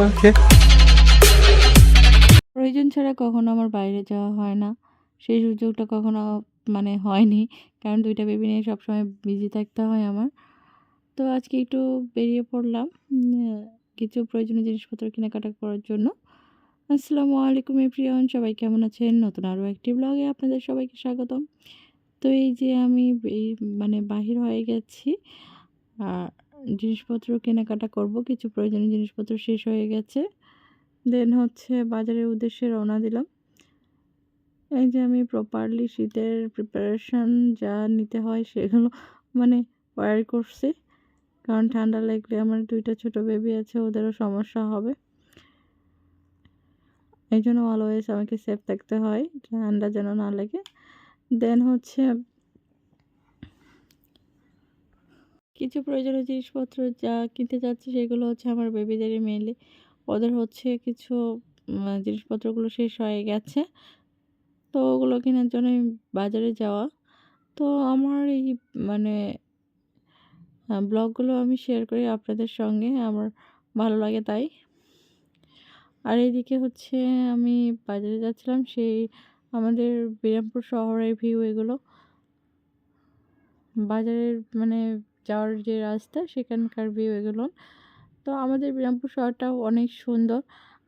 ওকে। প্রয়োজন ছাড়া কখনো আমার বাইরে যাওয়া হয় না। সেই সুযোগটা কখনো হয়নি। কারণ ২ টা বেবি নিয়ে সবসময় বিজি থাকতে হয় আমার। তো আজকে একটু বেরিয়ে পড়লাম কিছু প্রয়োজনীয় জিনিসপত্র কেনাকাটা করার জন্য। আসসালামু আলাইকুম এভরিওয়ান, সবাই কেমন আছেন? নতুন আরও একটি ব্লগে আপনাদের সবাইকে স্বাগতম। তো এই যে আমি এই বাহির হয়ে গেছি। আর জিনিসপত্র কেনাকাটা করব। কিছু প্রয়োজনীয় জিনিসপত্র শেষ হয়ে গেছে। দেন হচ্ছে বাজারের উদ্দেশ্যে রওনা দিলাম। এই যে আমি প্রপারলি শীতের প্রিপারেশন যা নিতে হয় সেগুলো ওয়্যার করছি। কারণ ঠান্ডা লাগলে আমার ২ টা ছোট বেবি আছে, ওদেরও সমস্যা হবে। এই জন্য অলওয়েজ আমাকে সেফ থাকতে হয়, ঠান্ডা যেন না লাগে। দেন হচ্ছে কিছু প্রয়োজনীয় জিনিসপত্র যা কিনতে চাচ্ছি সেগুলো হচ্ছে আমার বেবিদেরই মেইনলি। ওদের হচ্ছে কিছু জিনিসপত্রগুলো শেষ হয়ে গেছে। তো ওগুলো কেনার জন্যই বাজারে যাওয়া। তো আমার এই মানে ব্লগগুলো আমি শেয়ার করি আপনাদের সঙ্গে, আমার ভালো লাগে তাই। আর এইদিকে হচ্ছে আমি বাজারে যাচ্ছিলাম, সেই আমাদের বিরামপুর শহরের ভিউ এগুলো। বাজারের যাওয়ার যে রাস্তা সেখানকার ভিউ এগুলো। তো আমাদের বিরামপুর শহরটাও অনেক সুন্দর,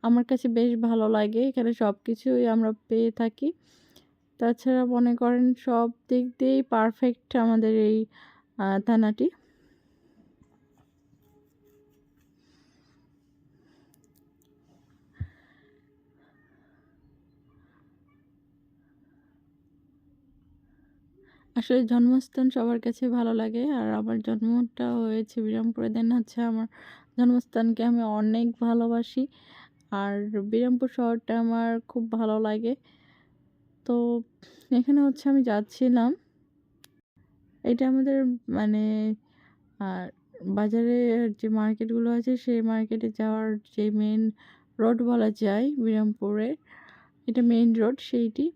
আমার কাছে বেশ ভালো লাগে। এখানে সব কিছুই আমরা পেয়ে থাকি। তাছাড়া মনে করেন সব দিক দিয়েই পারফেক্ট আমাদের এই থানাটি। আসলে জন্মস্থান সবার কাছে ভালো লাগে, আর আমার জন্মটা হয়েছে বিরামপুরে। দেন হচ্ছে আমার জন্মস্থানকে আমি অনেক ভালোবাসি, আর বিরামপুর শহরটা আমার খুব ভালো লাগে। তো এখানে হচ্ছে আমি যাচ্ছিলাম, এটা আমাদের মানে আর বাজারের যে মার্কেটগুলো আছে সেই মার্কেটে যাওয়ার যে মেন রোড বলা যায় বিরামপুরে, এটা মেইন রোড সেইটি।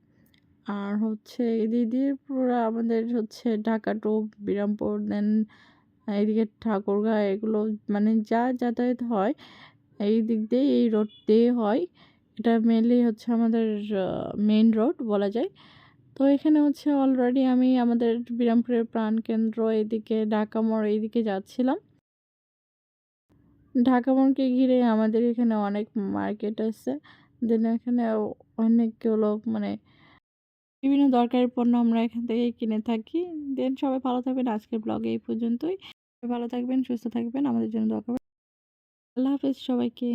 আর হচ্ছে এদিক দিয়ে পুরো আমাদের হচ্ছে ঢাকা টু বিরামপুর, দেন এইদিকে ঠাকুরগাঁও, এগুলো যা যাতায়াত হয় এই দিক দিয়ে, এই রোড দিয়ে হয়। এটা মেনলি হচ্ছে আমাদের মেইন রোড বলা যায়। তো এখানে হচ্ছে অলরেডি আমি আমাদের বিরামপুরের প্রাণকেন্দ্র এদিকে ঢাকা মোড় এইদিকে যাচ্ছিলাম। ঢাকা মোড়কে ঘিরে আমাদের এখানে অনেক মার্কেট আছে। দেন এখানে অনেকগুলো বিভিন্ন দরকারি পণ্য আমরা এখান থেকে কিনে থাকি। দেন সবাই ভালো থাকবেন, আজকের ব্লগে এই পর্যন্তই। ভালো থাকবেন, সুস্থ থাকবেন, আমাদের জন্য দোয়া করবেন। আল্লাহ হাফেজ সবাইকে।